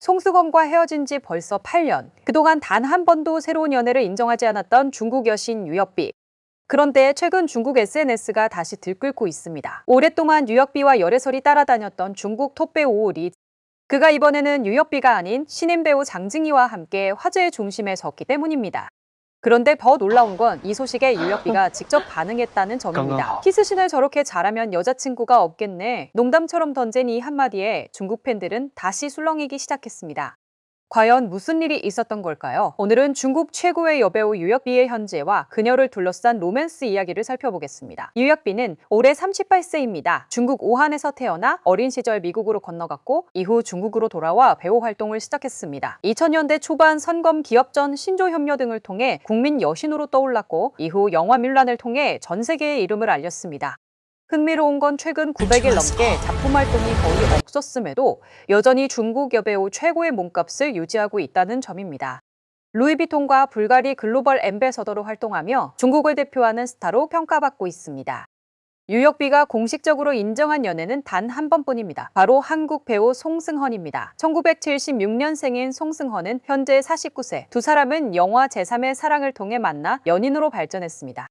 송승헌과 헤어진 지 벌써 8년. 그동안 단 한 번도 새로운 연애를 인정하지 않았던 중국 여신 유혁비. 그런데 최근 중국 SNS가 다시 들끓고 있습니다. 오랫동안 유혁비와 열애설이 따라다녔던 중국 톱배우 리. 그가 이번에는 유혁비가 아닌 신인 배우 장징이와 함께 화제의 중심에 섰기 때문입니다. 그런데 더 놀라운 건 이 소식에 유혁비가 직접 반응했다는 점입니다. 키스신을 저렇게 잘하면 여자친구가 없겠네. 농담처럼 던진 이 한마디에 중국 팬들은 다시 술렁이기 시작했습니다. 과연 무슨 일이 있었던 걸까요? 오늘은 중국 최고의 여배우 유혁비의 현재와 그녀를 둘러싼 로맨스 이야기를 살펴보겠습니다. 유혁비는 올해 38세입니다. 중국 우한에서 태어나 어린 시절 미국으로 건너갔고 이후 중국으로 돌아와 배우 활동을 시작했습니다. 2000년대 초반 선검 기업전 신조협력 등을 통해 국민 여신으로 떠올랐고 이후 영화 밀란을 통해 전 세계에 이름을 알렸습니다. 흥미로운 건 최근 900일 넘게 작품 활동이 거의 없었음에도 여전히 중국 여배우 최고의 몸값을 유지하고 있다는 점입니다. 루이비통과 불가리 글로벌 앰베서더로 활동하며 중국을 대표하는 스타로 평가받고 있습니다. 유혁비가 공식적으로 인정한 연애는 단 한 번뿐입니다. 바로 한국 배우 송승헌입니다. 1976년생인 송승헌은 현재 49세. 두 사람은 영화 제3의 사랑을 통해 만나 연인으로 발전했습니다.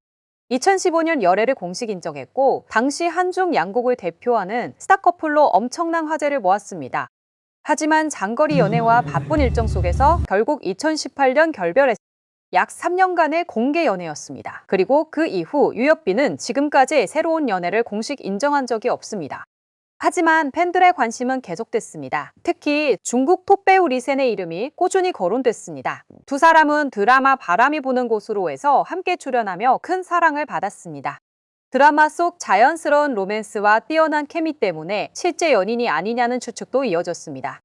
2015년 열애를 공식 인정했고 당시 한중 양국을 대표하는 스타 커플로 엄청난 화제를 모았습니다. 하지만 장거리 연애와 바쁜 일정 속에서 결국 2018년 결별했습니다. 약 3년간의 공개 연애였습니다. 그리고 그 이후 유혁비는 지금까지 새로운 연애를 공식 인정한 적이 없습니다. 하지만 팬들의 관심은 계속됐습니다. 특히 중국 톱배우 리센의 이름이 꾸준히 거론됐습니다. 두 사람은 드라마 바람이 부는 곳으로에서 함께 출연하며 큰 사랑을 받았습니다. 드라마 속 자연스러운 로맨스와 뛰어난 케미 때문에 실제 연인이 아니냐는 추측도 이어졌습니다.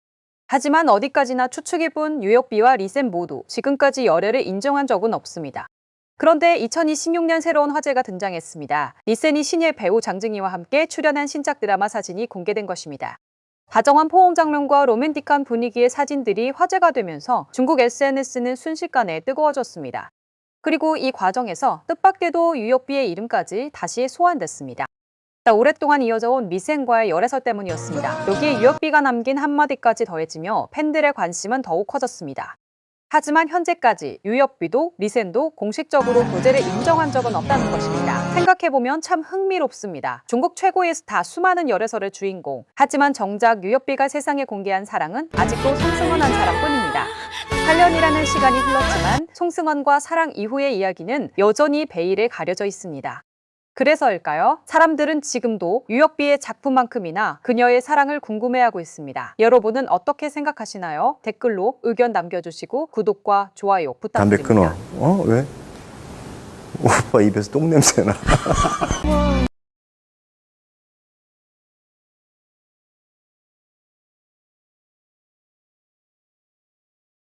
하지만 어디까지나 추측일 뿐 유혁비와 리센 모두 지금까지 열애를 인정한 적은 없습니다. 그런데 2026년 새로운 화제가 등장했습니다. 리센이 신예 배우 장징이와 함께 출연한 신작 드라마 사진이 공개된 것입니다. 다정한 포옹 장면과 로맨틱한 분위기의 사진들이 화제가 되면서 중국 SNS는 순식간에 뜨거워졌습니다. 그리고 이 과정에서 뜻밖에도 유혁비의 이름까지 다시 소환됐습니다. 오랫동안 이어져온 리센과의 열애설 때문이었습니다. 여기에 유혁비가 남긴 한마디까지 더해지며 팬들의 관심은 더욱 커졌습니다. 하지만 현재까지 유혁비도 리센도 공식적으로 교제를 인정한 적은 없다는 것입니다. 생각해보면 참 흥미롭습니다. 중국 최고의 스타 수많은 열애설의 주인공. 하지만 정작 유혁비가 세상에 공개한 사랑은 아직도 송승헌 한 사람뿐입니다. 8년이라는 시간이 흘렀지만 송승헌과 사랑 이후의 이야기는 여전히 베일에 가려져 있습니다. 그래서일까요? 사람들은 지금도 유혁비의 작품만큼이나 그녀의 사랑을 궁금해하고 있습니다. 여러분은 어떻게 생각하시나요? 댓글로 의견 남겨주시고 구독과 좋아요 부탁드립니다. 담배 끊어. 왜? 오빠 입에서 똥 냄새 나.